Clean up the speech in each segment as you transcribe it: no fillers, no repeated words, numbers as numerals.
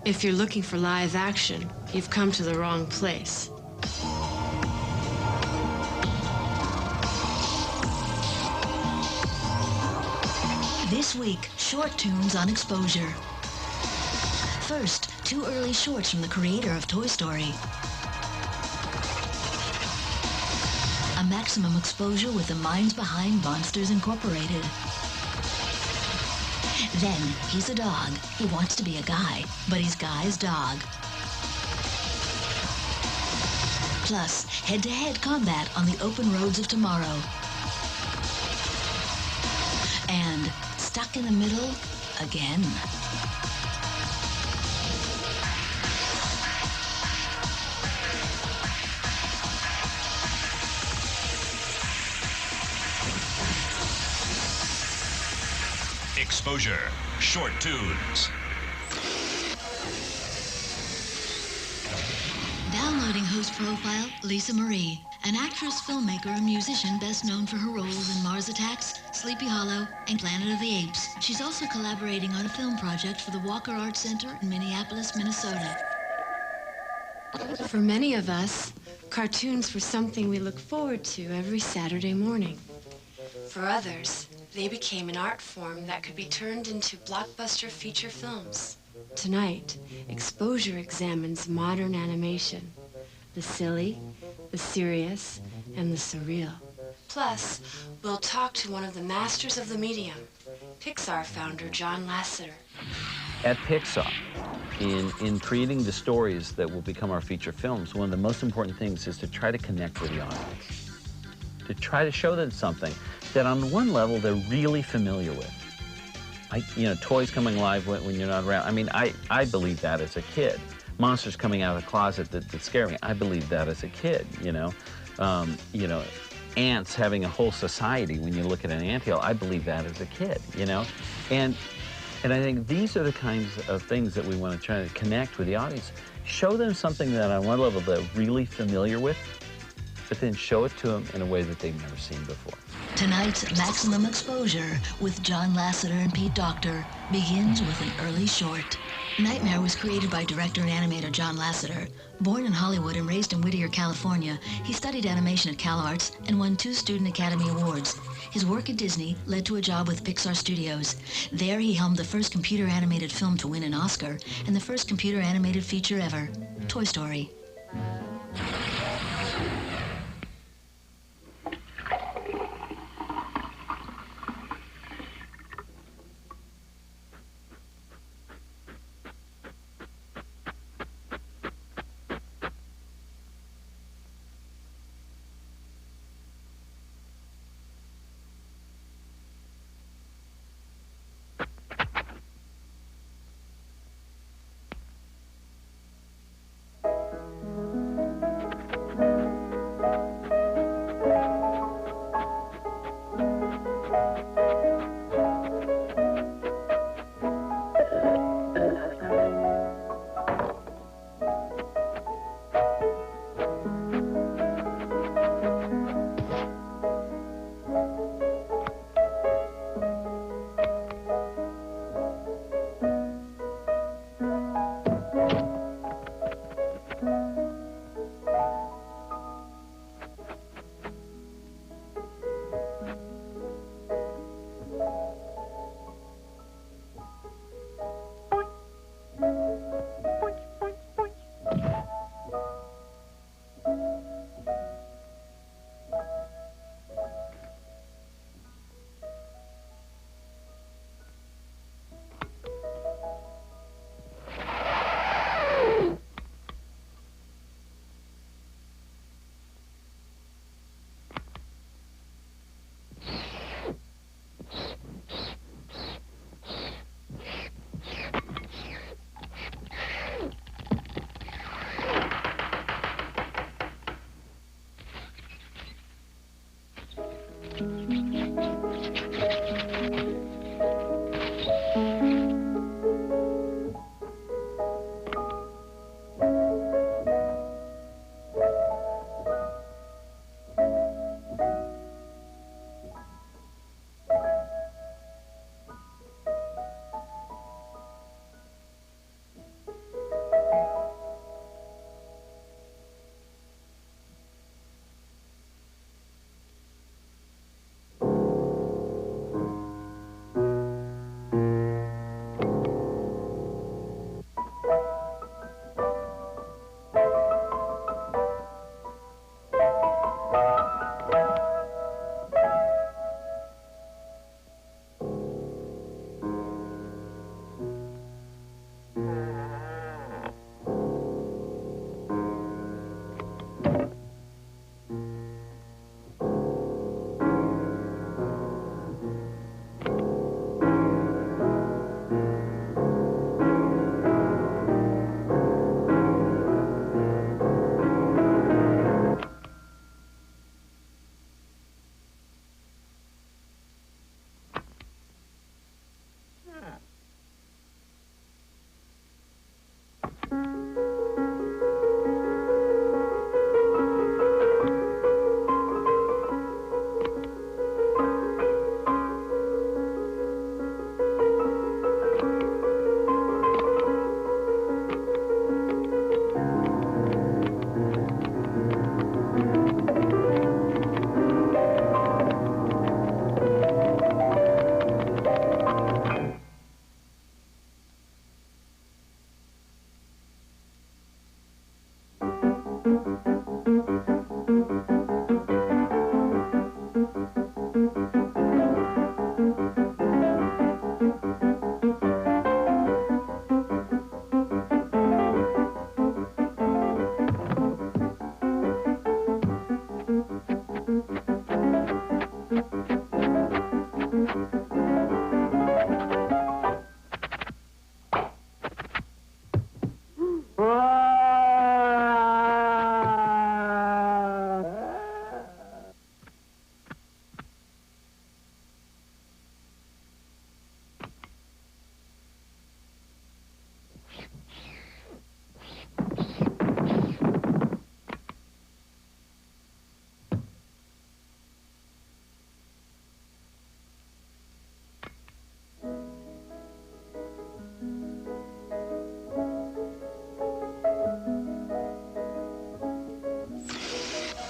If you're looking for live action, you've come to the wrong place. This week, short tunes on Exposure. First, 2 early shorts from the creator of Toy Story. A maximum exposure with the minds behind Monsters Incorporated. Then, he's a dog. He wants to be a guy, but he's Guy's dog. Plus, head-to-head combat on the open roads of tomorrow. And stuck in the middle again. Exposure, short tunes. Downloading host profile, Lisa Marie. An actress, filmmaker, and musician best known for her roles in Mars Attacks, Sleepy Hollow, and Planet of the Apes. She's also collaborating on a film project for the Walker Arts Center in Minneapolis, Minnesota. For many of us, cartoons were something we look forward to every Saturday morning. For others, they became an art form that could be turned into blockbuster feature films. Tonight, Exposure examines modern animation. The silly, the serious, and the surreal. Plus, we'll talk to one of the masters of the medium, Pixar founder John Lasseter. At Pixar, in creating the stories that will become our feature films, one of the most important things is to try to connect with the audience. To try to show them something that on one level they're really familiar with. Toys coming alive when you're not around. I mean, I believe that as a kid. Monsters coming out of the closet that scare me. I believe that as a kid, Ants having a whole society when you look at an anthill. I believe that as a kid, And I think these are the kinds of things that we want to try to connect with the audience. Show them something that on one level they're really familiar with, but then show it to them in a way that they've never seen before. Tonight's Maximum Exposure with John Lasseter and Pete Docter begins with an early short. Nitemare was created by director and animator John Lasseter. Born in Hollywood and raised in Whittier, California, he studied animation at CalArts and won 2 Student Academy Awards. His work at Disney led to a job with Pixar Studios. There, he helmed the first computer-animated film to win an Oscar and the first computer-animated feature ever, Toy Story.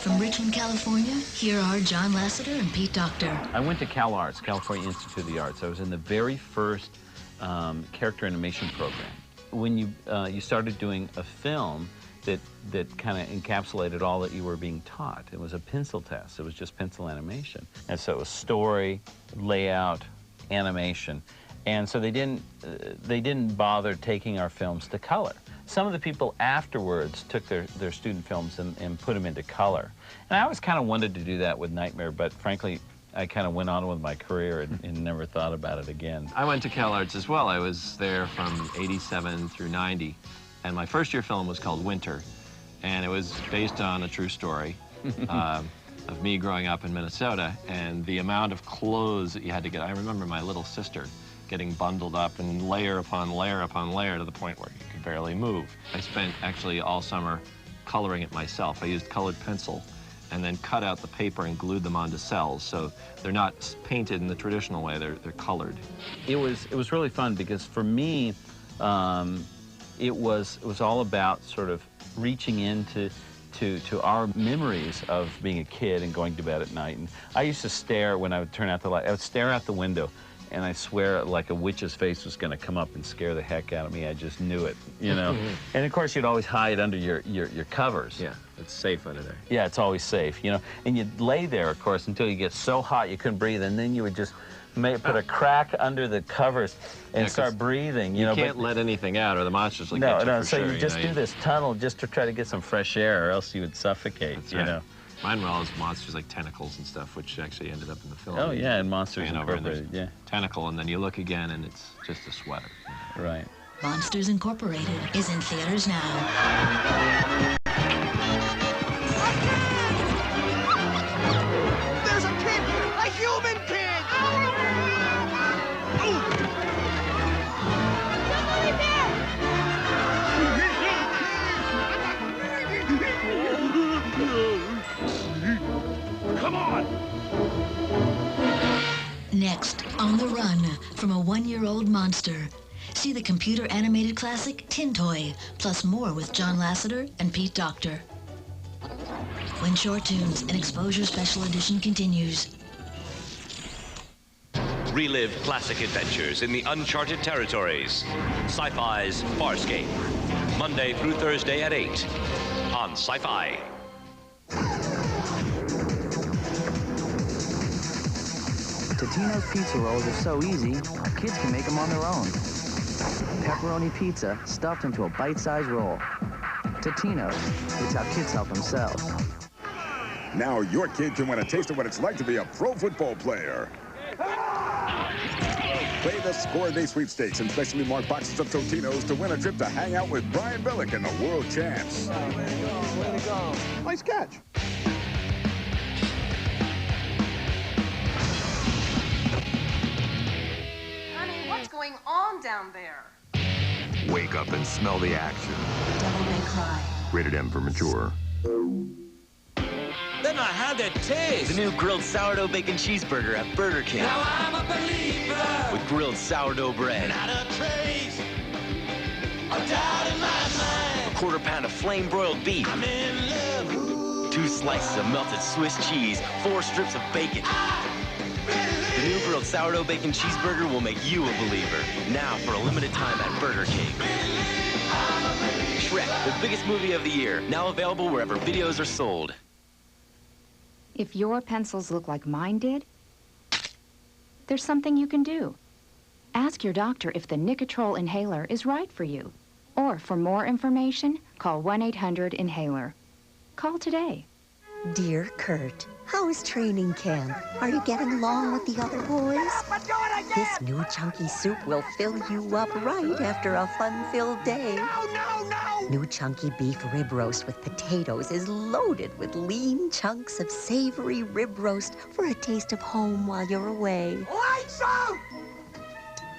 From Richmond, California, here are John Lasseter and Pete Docter. I went to Cal Arts, California Institute of the Arts. I was in the very first character animation program. When you started doing a film that kind of encapsulated all that you were being taught. It was a pencil test. It was just pencil animation. And so it was story, layout, animation. And so they didn't bother taking our films to color. Some of the people afterwards took their student films and put them into color. And I always kind of wanted to do that with Nitemare, but frankly, I kind of went on with my career and never thought about it again. I went to Cal Arts as well. I was there from '87 through '90. And my first year film was called Winter. And it was based on a true story of me growing up in Minnesota and the amount of clothes that you had to get. I remember my little sister getting bundled up and layer upon layer upon layer to the point where you could barely move. I spent actually all summer coloring it myself. I used colored pencil and then cut out the paper and glued them onto cells. So they're not painted in the traditional way, they're colored. It was really fun because for me, it was all about sort of reaching into our memories of being a kid and going to bed at night. And I used to stare when I would turn out the light. I would stare out the window, and I swear like a witch's face was going to come up and scare the heck out of me. I just knew it, you know. And of course, you'd always hide under your covers. Yeah, it's safe under there. Yeah, it's always safe, you know. And you'd lay there, of course, until you get so hot you couldn't breathe, and then you would just put a crack under the covers and start breathing. You know, can't let anything out, or the monsters will get you for so sure. you just do this tunnel just to try to get some fresh air, or else you would suffocate. That's you right. know. Mine were all monsters like tentacles and stuff, which actually ended up in the film. Oh yeah, and Monsters over and Incorporated. Yeah. Tentacle, and then you look again, and it's just a sweater. Right. Monsters Incorporated is in theaters now. There's a kid! A human kid! Come on! Next, On the Run, from a one-year-old monster. See the computer animated classic Tin Toy, plus more with John Lasseter and Pete Docter. When Short Tunes, an Exposure Special Edition continues. Relive classic adventures in the uncharted territories. Sci-Fi's Farscape. Monday through Thursday at 8 on Sci-Fi. Totino's pizza rolls are so easy, kids can make them on their own. Pepperoni pizza stuffed into a bite-sized roll. Totino's, it's how kids help themselves. Now your kid can win a taste of what it's like to be a pro football player. Play the Score Day Sweepstakes and specially marked boxes of Totino's to win a trip to hang out with Brian Billick and the world champs. Oh, way to go, way to go. Nice catch. Honey, what's going on down there? Wake up and smell the action. Devil May Cry. Rated M for mature. Then I had that taste. The new grilled sourdough bacon cheeseburger at Burger King. Now I'm a believer. With grilled sourdough bread. Not a trace of doubt in my mind. A quarter pound of flame broiled beef. I'm in love. Ooh. 2 slices of melted Swiss cheese. 4 strips of bacon. The new grilled sourdough bacon cheeseburger will make you a believer. Now for a limited time at Burger King. Shrek, the biggest movie of the year. Now available wherever videos are sold. If your pencils look like mine did, there's something you can do. Ask your doctor if the Nicotrol inhaler is right for you. Or for more information, call 1-800-INHALER. Call today. Dear Kurt, how is training camp? Are you getting along with the other boys? This new chunky soup will fill you up right after a fun-filled day. No! New chunky beef rib roast with potatoes is loaded with lean chunks of savory rib roast for a taste of home while you're away. Lights out!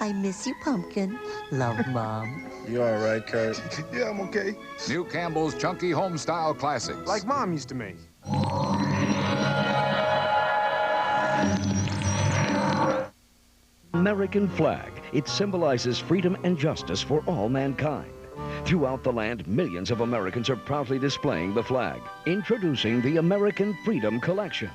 I miss you, Pumpkin. Love, Mom. You all right, Kurt? Yeah, I'm okay. New Campbell's Chunky Home-Style Classics. Like Mom used to make. American flag. It symbolizes freedom and justice for all mankind. Throughout the land, millions of Americans are proudly displaying the flag. Introducing the American Freedom Collection.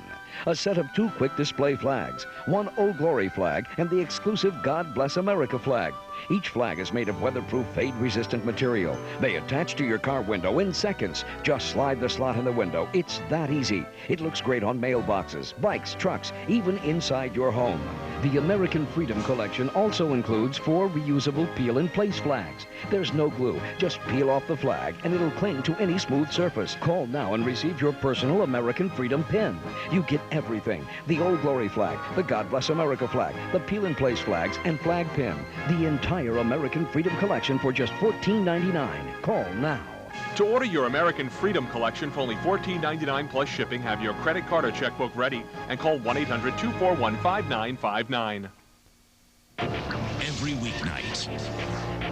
A set of 2 quick display flags, 1 Old Glory flag and the exclusive God Bless America flag. Each flag is made of weatherproof, fade-resistant material. They attach to your car window in seconds. Just slide the slot in the window. It's that easy. It looks great on mailboxes, bikes, trucks, even inside your home. The American Freedom Collection also includes 4 reusable peel-in-place flags. There's no glue. Just peel off the flag and it'll cling to any smooth surface. Call now and receive your personal American Freedom pin. You get everything. The Old Glory flag, the God Bless America flag, the peel-in-place flags, and flag pin. The entire American Freedom Collection for just $14.99. Call now. To order your American Freedom Collection for only $14.99 plus shipping, have your credit card or checkbook ready and call 1-800-241-5959. Every weeknight,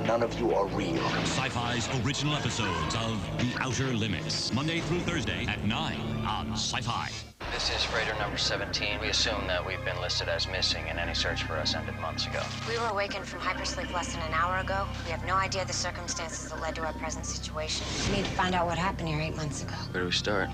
none of you are real. Sci-Fi's original episodes of The Outer Limits, Monday through Thursday at 9 on Sci-Fi. This is freighter number 17. We assume that we've been listed as missing and any search for us ended months ago. We were awakened from hypersleep less than an hour ago. We have no idea the circumstances that led to our present situation. We need to find out what happened here 8 months ago. Where do we start?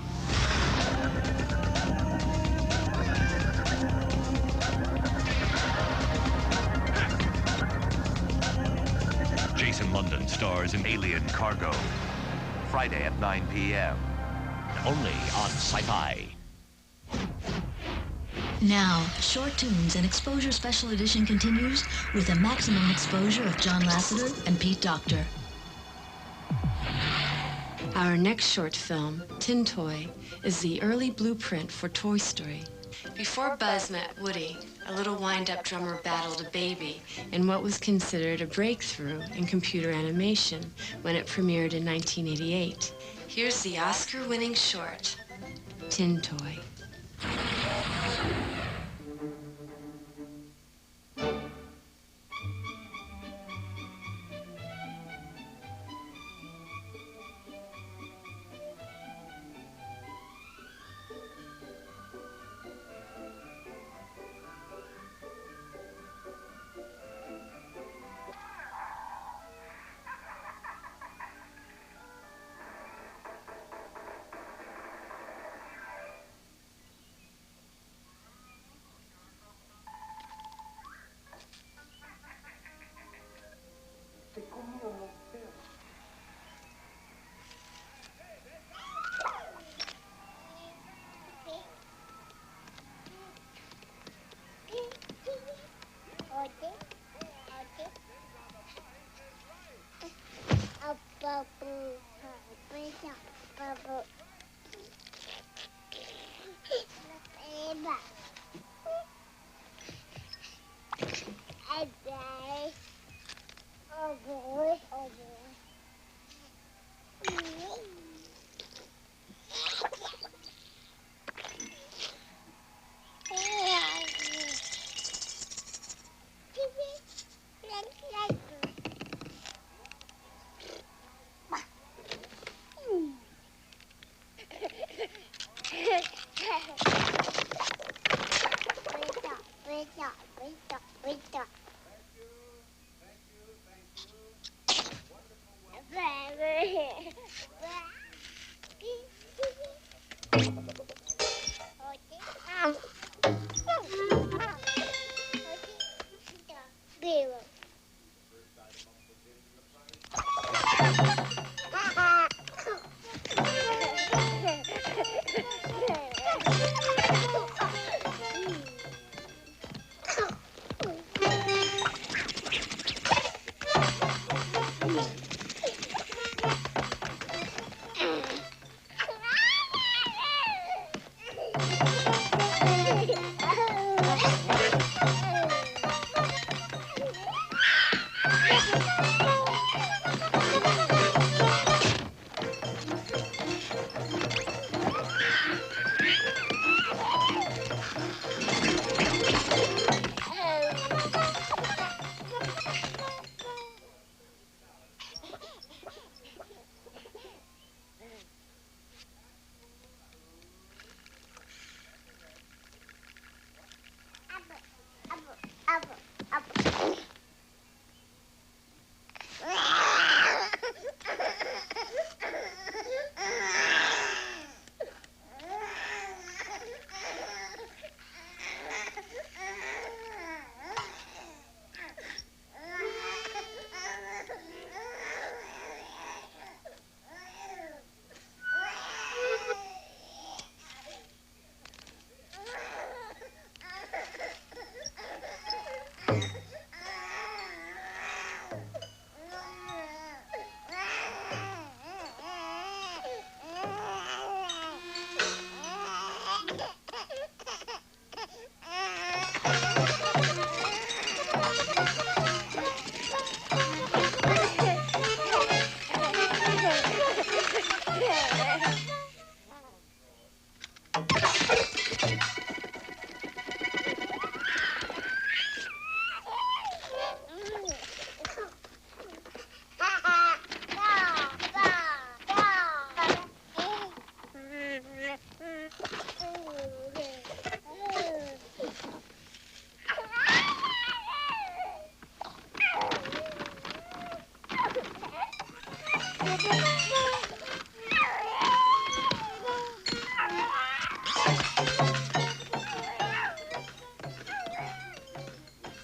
Jason London stars in Alien Cargo. Friday at 9 p.m. Only on Sci-Fi. Now, Short Toons and Exposure Special Edition continues with a maximum exposure of John Lasseter and Pete Docter. Our next short film, Tin Toy, is the early blueprint for Toy Story. Before Buzz met Woody, a little wind-up drummer battled a baby in what was considered a breakthrough in computer animation when it premiered in 1988. Here's the Oscar-winning short, Tin Toy.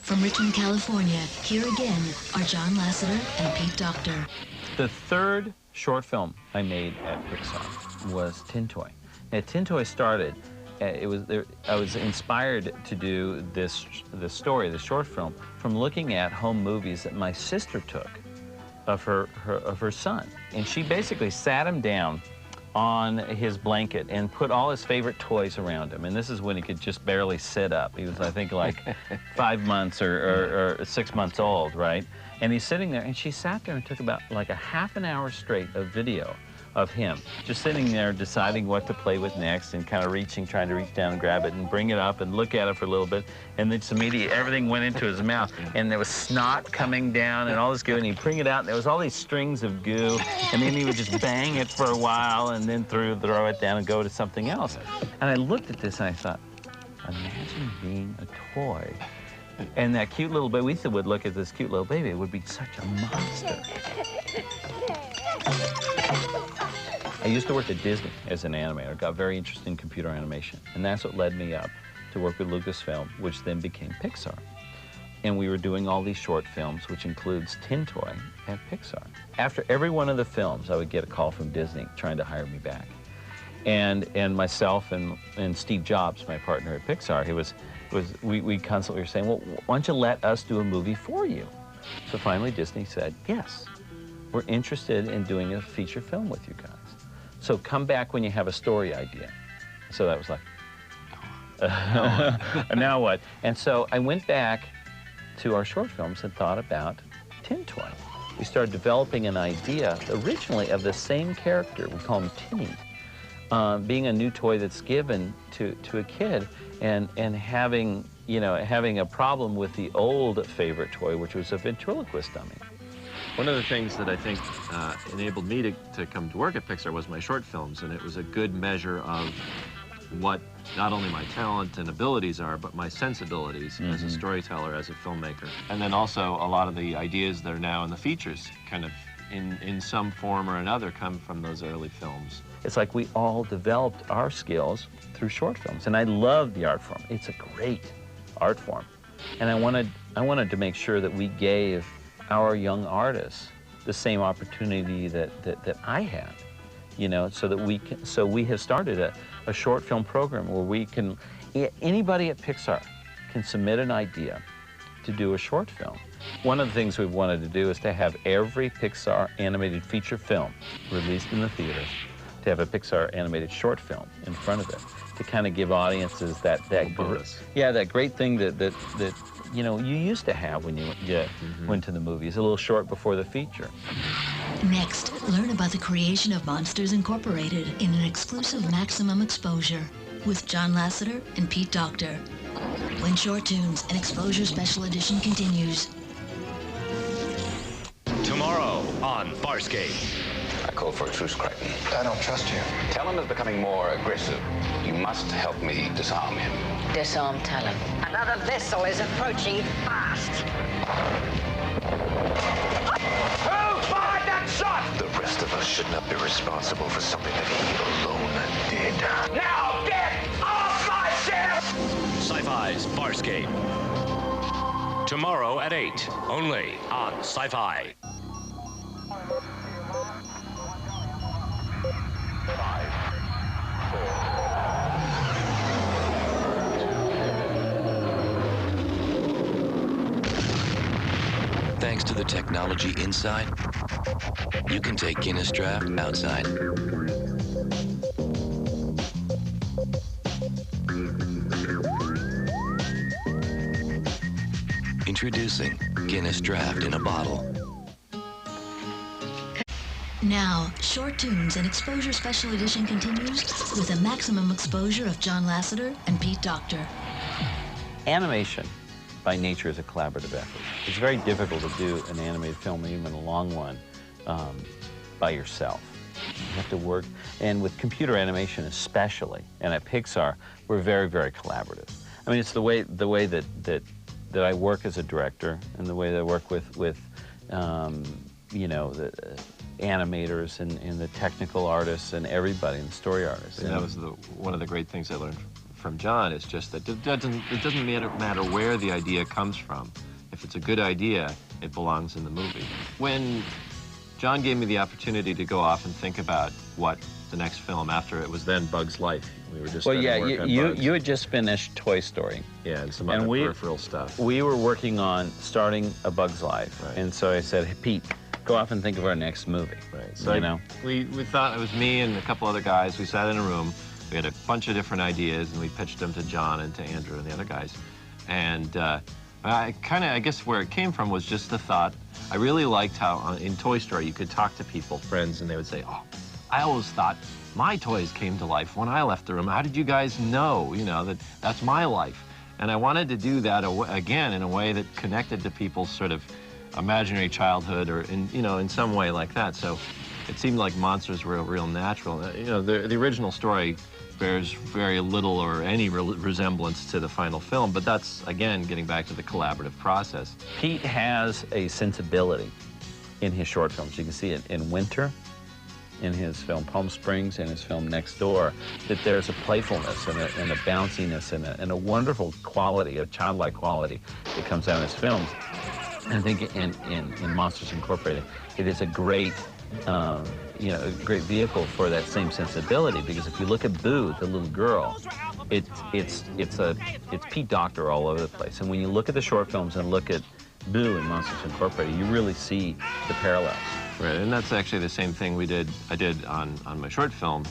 From Richmond, California, here again are John Lasseter and Pete Docter. The third short film I made at Pixar was Tin Toy. And Tin Toy started, I was inspired to do this short film, from looking at home movies that my sister took of her son. And she basically sat him down on his blanket and put all his favorite toys around him. And this is when he could just barely sit up. He was, I think, like 5 months or 6 months old, right? And he's sitting there, and she sat there and took about like a half an hour straight of video of him just sitting there deciding what to play with next, and kind of trying to reach down and grab it and bring it up and look at it for a little bit, and then just immediately everything went into his mouth, and there was snot coming down and all this goo, and he'd bring it out, and there was all these strings of goo, and then he would just bang it for a while and then throw it down and go to something else. And I looked at this and I thought, imagine being a toy. And that cute little baby, we would look at this cute little baby, it would be such a monster. I used to work at Disney as an animator, got very interested in computer animation, and that's what led me up to work with Lucasfilm, which then became Pixar. And we were doing all these short films, which includes Tin Toy at Pixar. After every one of the films, I would get a call from Disney trying to hire me back. And myself and Steve Jobs, my partner at Pixar, we constantly were saying, well, why don't you let us do a movie for you? So finally Disney said, yes, we're interested in doing a feature film with you guys. So come back when you have a story idea. So that was like, now what? And so I went back to our short films and thought about Tin Toy. We started developing an idea originally of the same character, we call him Tinny, being a new toy that's given to a kid, and having a problem with the old favorite toy, which was a ventriloquist dummy. One of the things that I think enabled me to come to work at Pixar was my short films, and it was a good measure of what not only my talent and abilities are, but my sensibilities as a storyteller, as a filmmaker. And then also a lot of the ideas that are now in the features kind of in some form or another come from those early films. It's like we all developed our skills through short films, and I love the art form. It's a great art form. And I wanted to make sure that we gave our young artists the same opportunity that I had, so we have started a short film program where anybody at Pixar can submit an idea to do a short film. One of the things we've wanted to do is to have every Pixar animated feature film released in the theaters, to have a Pixar animated short film in front of it, to kind of give audiences that great thing that you used to have when you went to the movies, a little short before the feature. Next, learn about the creation of Monsters Incorporated in an exclusive maximum exposure with John Lasseter and Pete Docter. When Short Tunes and Exposure Special Edition continues. Tomorrow on Farscape. I call for a truce, Crichton. I don't trust you. Talon is becoming more aggressive. You must help me disarm him. Disarm Talon. Another vessel is approaching fast. Who fired that shot? The rest of us should not be responsible for something that he alone did. Now get off my ship! Sci-Fi's Farscape. Tomorrow at 8, only on Sci-Fi. Thanks to the technology inside, you can take Guinness Draft outside. Introducing Guinness Draft in a bottle. Now, Short Tunes and Exposure Special Edition continues with a maximum exposure of John Lasseter and Pete Docter. Animation, by nature, is a collaborative effort. It's very difficult to do an animated film, even a long one, by yourself. You have to work, and with computer animation especially, and at Pixar, we're very, very collaborative. I mean, it's the way that I work as a director, and the way that I work with the animators and the technical artists and everybody, and the story artists. And that was one of the great things I learned from John is just that it doesn't matter where the idea comes from. If it's a good idea, it belongs in the movie. When John gave me the opportunity to go off and think about what the next film after it was then Bug's Life. We were just well, yeah, work on Bugs. you had just finished Toy Story. Yeah, and some other peripheral stuff. We were working on starting A Bug's Life, right. And so I said, hey, Pete, go off and think of our next movie. Right. So you know, we thought it was me and a couple other guys. We sat in a room. We had a bunch of different ideas, and we pitched them to John and to Andrew and the other guys. And I guess where it came from was just the thought. I really liked how in Toy Story you could talk to people, friends, and they would say, "Oh, I always thought my toys came to life when I left the room. How did you guys know, that that's my life?" And I wanted to do that again in a way that connected to people's sort of imaginary childhood or in some way like that. So it seemed like monsters were real natural. The original story bears very little or any resemblance to the final film, but that's, again, getting back to the collaborative process. Pete has a sensibility in his short films. You can see it in Winter, in his film Palm Springs, in his film Next Door, that there's a playfulness and a bounciness and a wonderful quality, a childlike quality that comes out in his films. And I think in Monsters Incorporated, it is a great a great vehicle for that same sensibility, because if you look at Boo, the little girl, it's Pete Docter all over the place. And when you look at the short films and look at Boo in Monsters Incorporated, you really see the parallels. Right, and that's actually the same thing I did on my short film,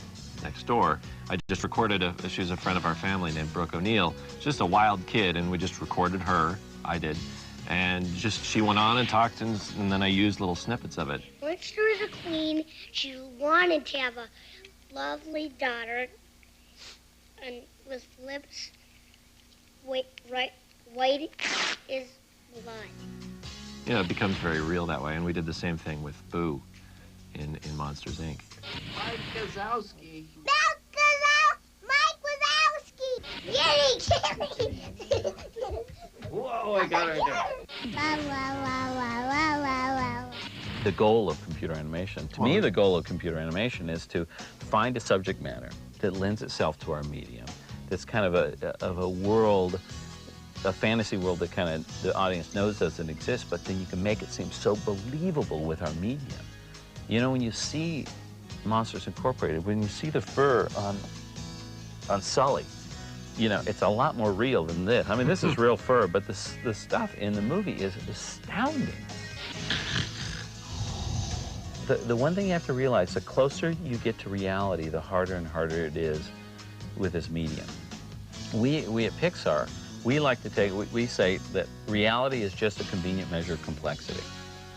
Next Door. I just recorded she was a friend of our family named Brooke O'Neill, just a wild kid, and we just recorded her, I did. And she went on and talked, and then I used little snippets of it. Once there was a queen. She wanted to have a lovely daughter, and with lips white as blood. It becomes very real that way, and we did the same thing with Boo in Monsters, Inc. Mike Wazowski. Mike Wazowski! Yay! Whoa, I got her again. The goal of computer animation, to me, the goal of computer animation is to find a subject matter that lends itself to our medium, that's kind of a world, a fantasy world that kind of the audience knows doesn't exist, but then you can make it seem so believable with our medium. When you see Monsters Incorporated, when you see the fur on Sully, it's a lot more real than this. I mean, this is real fur, but the stuff in the movie is astounding. The one thing you have to realize, the closer you get to reality, the harder and harder it is with this medium. We at Pixar, we like to we say that reality is just a convenient measure of complexity.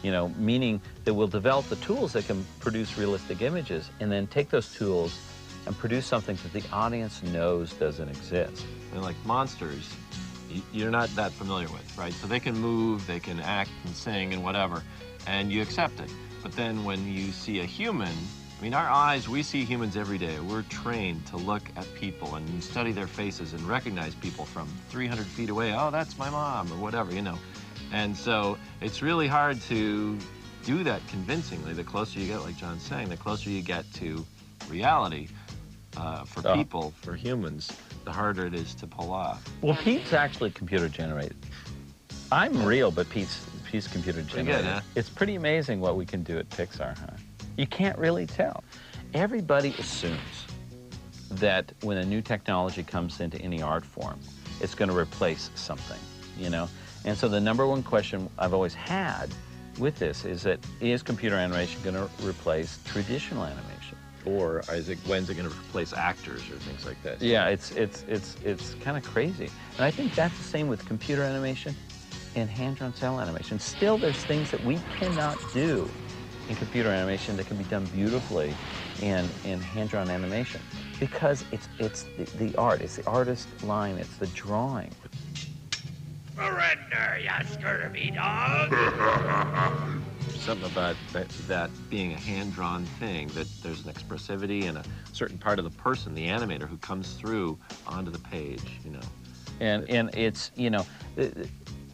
Meaning that we'll develop the tools that can produce realistic images and then take those tools and produce something that the audience knows doesn't exist. And like monsters, you're not that familiar with, right? So they can move, they can act and sing and whatever, and you accept it. But then when you see a human, I mean, our eyes, we see humans every day. We're trained to look at people and study their faces and recognize people from 300 feet away. Oh, that's my mom, or whatever, And so it's really hard to do that convincingly. The closer you get, like John's saying, the closer you get to reality for people, for humans, the harder it is to pull off. Well, Pete's actually computer generated. I'm real, but Pete's computer generated. Good, huh? It's pretty amazing what we can do at Pixar, huh? You can't really tell. Everybody assumes that when a new technology comes into any art form, it's going to replace something, And so the #1 question I've always had with this is that, is computer animation going to replace traditional animation? Or when's it going to replace actors or things like that? Yeah, it's kind of crazy. And I think that's the same with computer animation and hand-drawn cell animation. Still, there's things that we cannot do in computer animation that can be done beautifully in hand-drawn animation, because it's the art, it's the artist line, it's the drawing. Surrender, you scurvy dog! Something about that being a hand-drawn thing, that there's an expressivity and a certain part of the person, the animator, who comes through onto the page, And it's,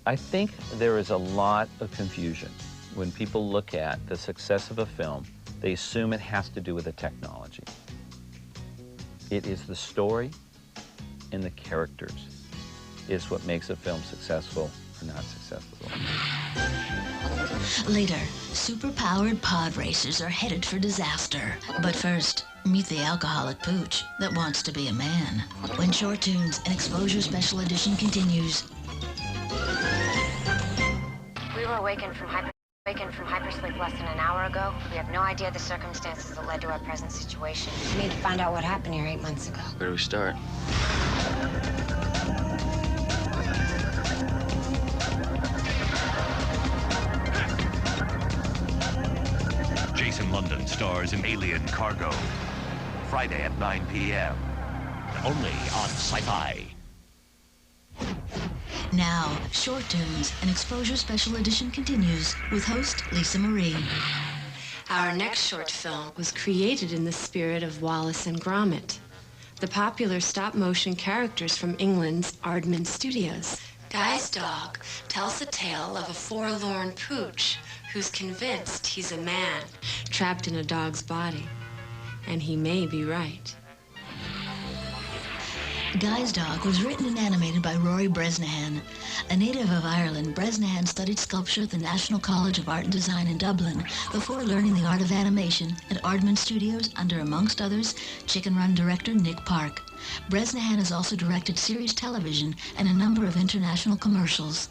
I think there is a lot of confusion when people look at the success of a film. They assume it has to do with the technology. It is the story in the characters is what makes a film successful or not successful. Later, super-powered pod racers are headed for disaster. But first, meet the alcoholic pooch that wants to be a man. When Short Toons, an Exposure Special Edition continues. We were awakened from hypersleep less than an hour ago. We have no idea the circumstances that led to our present situation. We need to find out what happened here 8 months ago. Where do we start? Jason London stars in Alien Cargo. Friday at 9 p.m. Only on Sci-Fi. Now, Short Toons, an Exposure Special Edition continues with host Lisa Marie. Our next short film was created in the spirit of Wallace and Gromit, the popular stop-motion characters from England's Aardman Studios. Guy's dog tells the tale of a forlorn pooch who's convinced he's a man trapped in a dog's body. And he may be right. Guy's Dog was written and animated by Rory Bresnahan. A native of Ireland, Bresnahan studied sculpture at the National College of Art and Design in Dublin before learning the art of animation at Aardman Studios under, amongst others, Chicken Run director Nick Park. Bresnahan has also directed series television and a number of international commercials.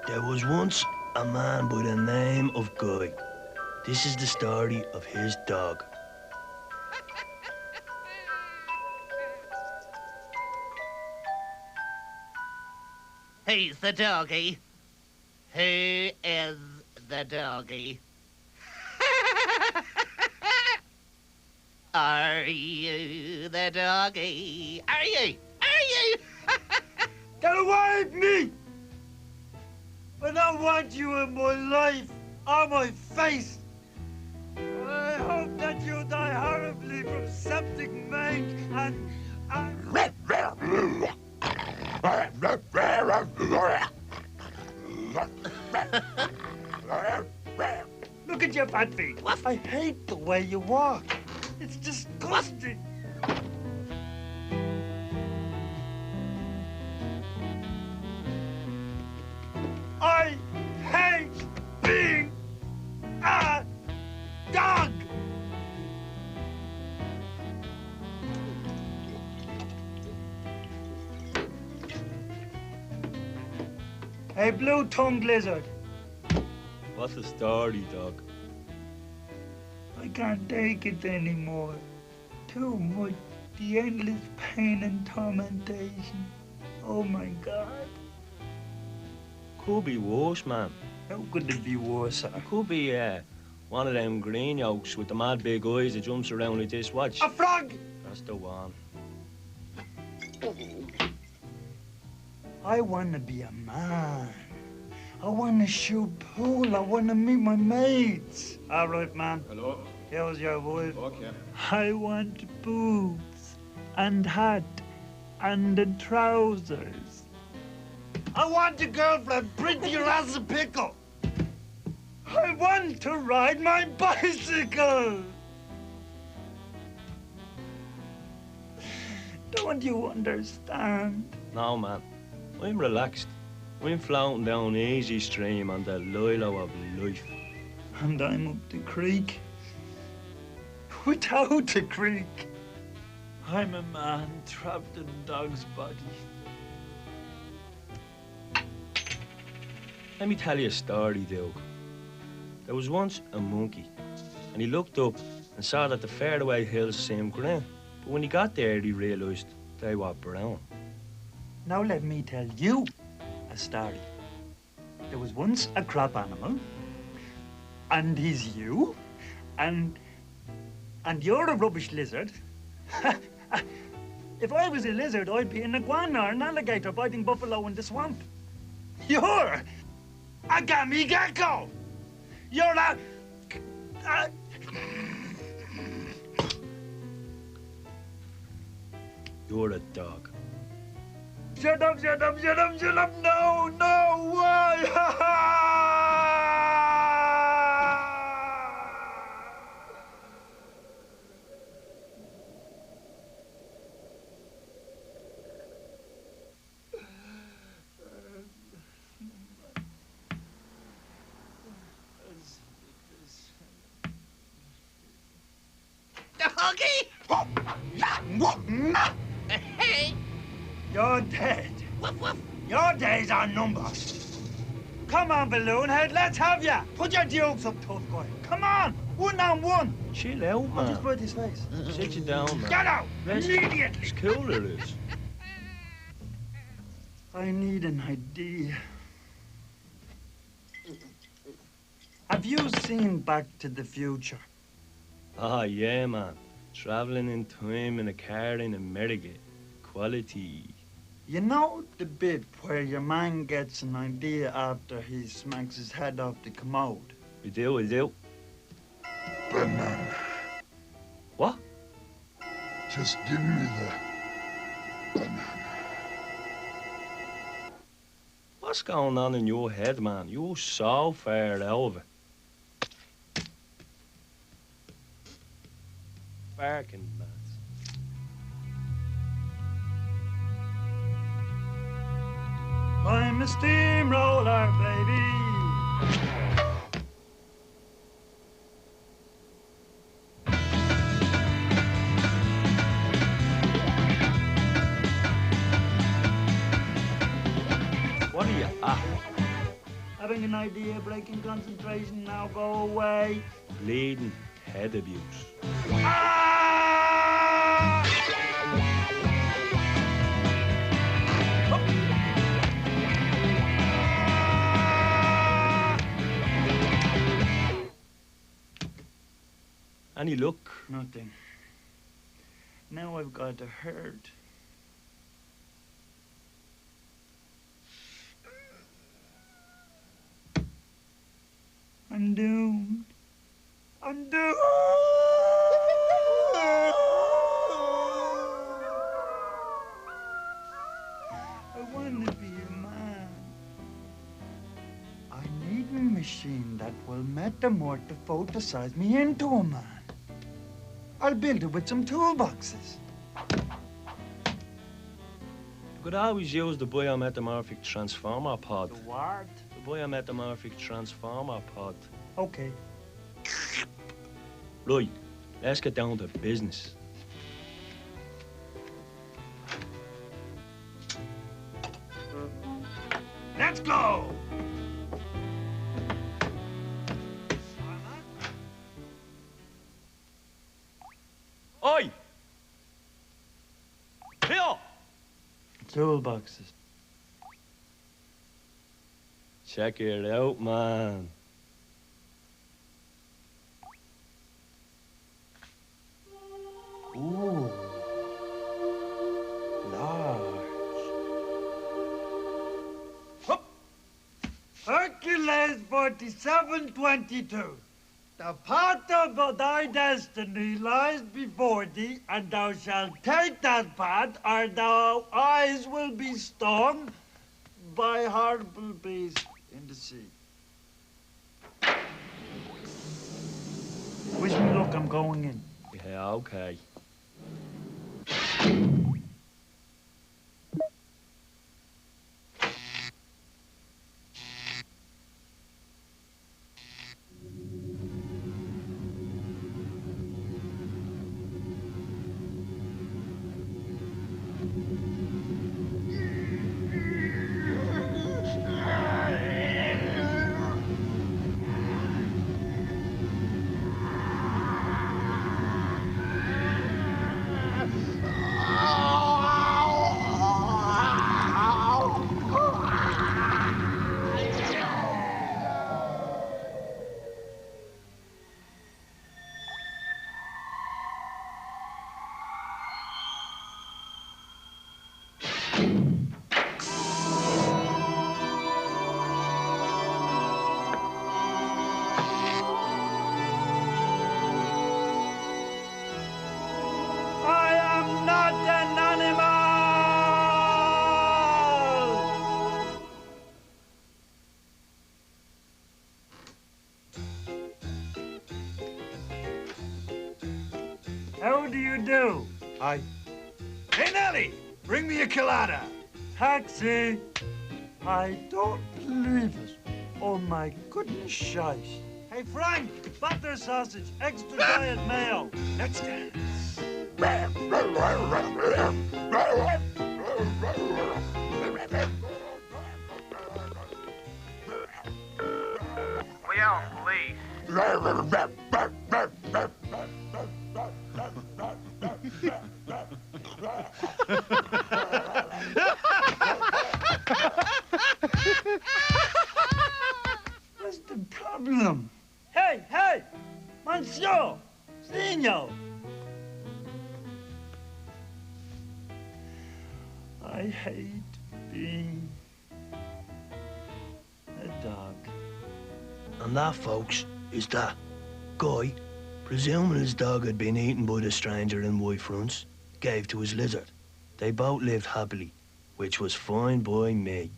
There was once a man by the name of Guy. This is the story of his dog. Who's the doggy? Who is the doggy? Are you the doggy? Are you? Are you? Get away from me! I don't want you in my life, or my face. I hope that you die horribly from septic make and... Look at your fat feet. I hate the way you walk. It's disgusting. I hate being a dog! Hey, blue-tongued lizard. What's the story, dog? I can't take it anymore. Too much. The endless pain and tormentation. Oh, my God. Could be worse, man. How could it be worse? It could be one of them green yolks with the mad big eyes that jumps around like this. Watch. A frog! That's the one. I want to be a man. I want to shoot pool. I want to meet my mates. All right, man. Hello. How's your wife? Okay. I want boots and hat and the trousers. I want a girlfriend prettier as a pickle. I want to ride my bicycle. Don't you understand? No, man. I'm relaxed. I'm floating down easy stream on the lilo of life. And I'm up the creek. Without a creek. I'm a man trapped in a dog's body. Let me tell you a story, Doug. There was once a monkey, and he looked up and saw that the faraway hills seemed green. But when he got there, he realized they were brown. Now let me tell you a story. There was once a crop animal, and he's you, and you're a rubbish lizard. If I was a lizard, I'd be an iguana or an alligator biting buffalo in the swamp. You're a gammy gecko. You're a... You're a dog. Shut up, shut up, shut up, shut up. No, no, why? doggy. You're dead. Your days are numbered. Come on, Balloonhead, let's have ya. Put your dukes up, tough guy. Come on, 1-on-1. Chill out, man. I'll just burn his face. Sit you down, man. Get out, immediately. It's cool, it is. I need an idea. Have you seen Back to the Future? Ah, yeah, man. Traveling in time in a car in America. Quality. You know the bit where your man gets an idea after he smacks his head off the commode? We do. Banana. What? Just give me the banana. What's going on in your head, man? You're so far over. Barking, man. I'm a steamroller, baby. What are you at? Having an idea, breaking concentration, now go away. Bleeding head abuse. Any luck? Nothing. Now I've got a herd. I'm doomed. I'm doomed. I want to be a man. I need a machine that will metamorphosize me into a man. I'll build it with some toolboxes. You could always use the biometamorphic transformer pod. The what? The biometamorphic transformer pod. Okay. Right, let's get down to business. Let's go! Oi! Here! Toolboxes. Check it out, man. Ooh. Large. Hup. Hercules 4722. The path of thy destiny lies before thee, and thou shalt take that path, or thy eyes will be stung by horrible beasts in the sea. Wish me luck, I'm going in. Yeah, okay. How do you do? Hi. Hey, Nellie, bring me a colada. Taxi. I don't believe it. Oh, my goodness, shite. Hey, Frank, butter sausage, extra diet mayo. Let's dance. We out, police. What's the problem? Hey, hey! Monsieur! Senor! I hate being a dog. And that, folks, is that guy, presuming his dog had been eaten by the stranger in white fronts, gave to his lizard. They both lived happily, which was fine by me.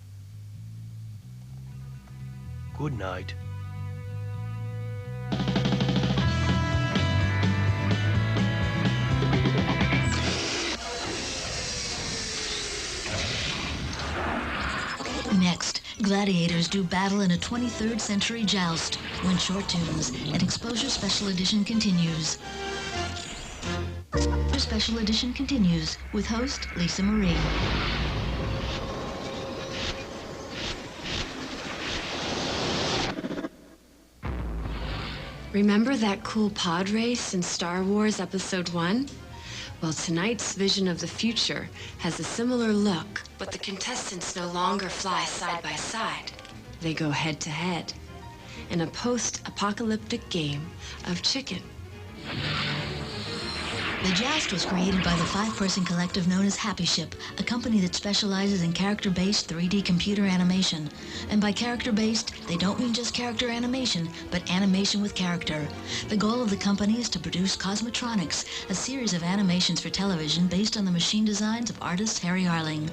Good night. Next, gladiators do battle in a 23rd century joust when Short Toons and Exposure Special Edition continues. Special Edition continues with host Lisa Marie. Remember that cool pod race in Star Wars Episode 1? Well, tonight's vision of the future has a similar look, but the contestants no longer fly side by side. They go head to head in a post-apocalyptic game of chicken. The Joust was created by the 5-person collective known as Happy Ship, a company that specializes in character-based 3D computer animation. And by character-based, they don't mean just character animation, but animation with character. The goal of the company is to produce Cosmotronics, a series of animations for television based on the machine designs of artist Harry Arling.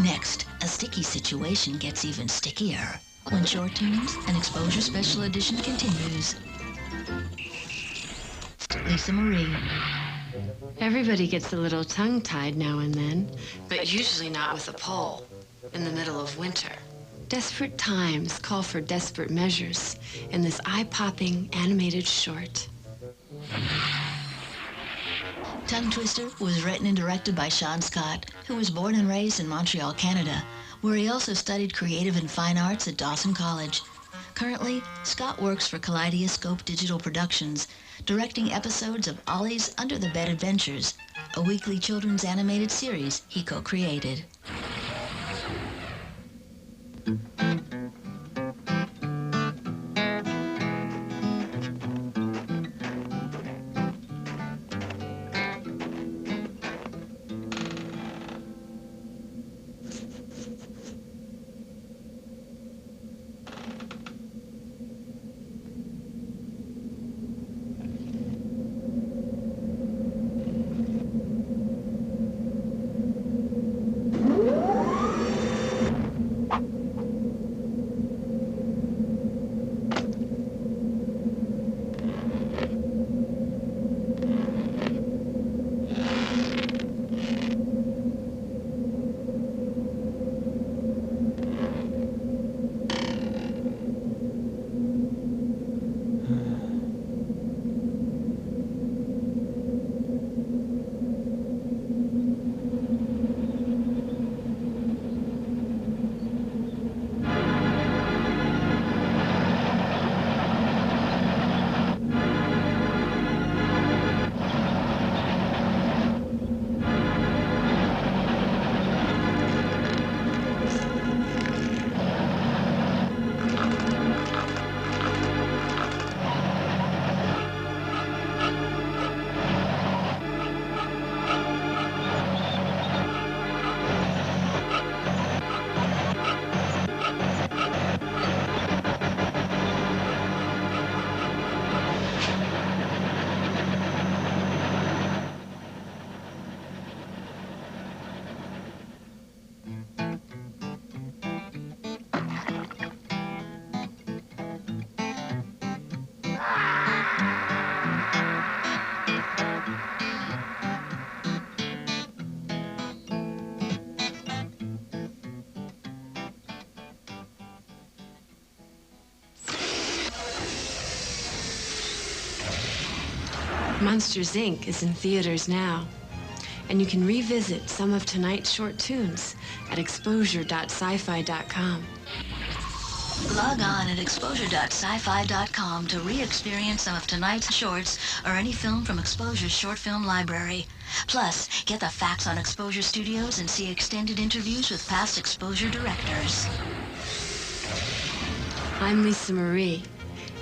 Next, a sticky situation gets even stickier when Short Toons, an Exposure Special Edition continues. Lisa Marie. Everybody gets a little tongue-tied now and then, but usually not with a pole in the middle of winter. Desperate times call for desperate measures in this eye-popping animated short. Tongue Twister was written and directed by Sean Scott, who was born and raised in Montreal, Canada, where he also studied creative and fine arts at Dawson College. Currently, Scott works for Kaleidoscope Digital Productions, directing episodes of Ollie's Under the Bed Adventures, a weekly children's animated series he co-created. Monsters, Inc. is in theaters now, and you can revisit some of tonight's short tunes at exposure.sci-fi.com. Log on at exposure.sci-fi.com to re-experience some of tonight's shorts or any film from Exposure's short film library. Plus, get the facts on Exposure Studios and see extended interviews with past Exposure directors. I'm Lisa Marie.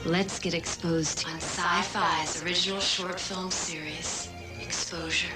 Let's get exposed on Sci-Fi's original short film series, Exposure.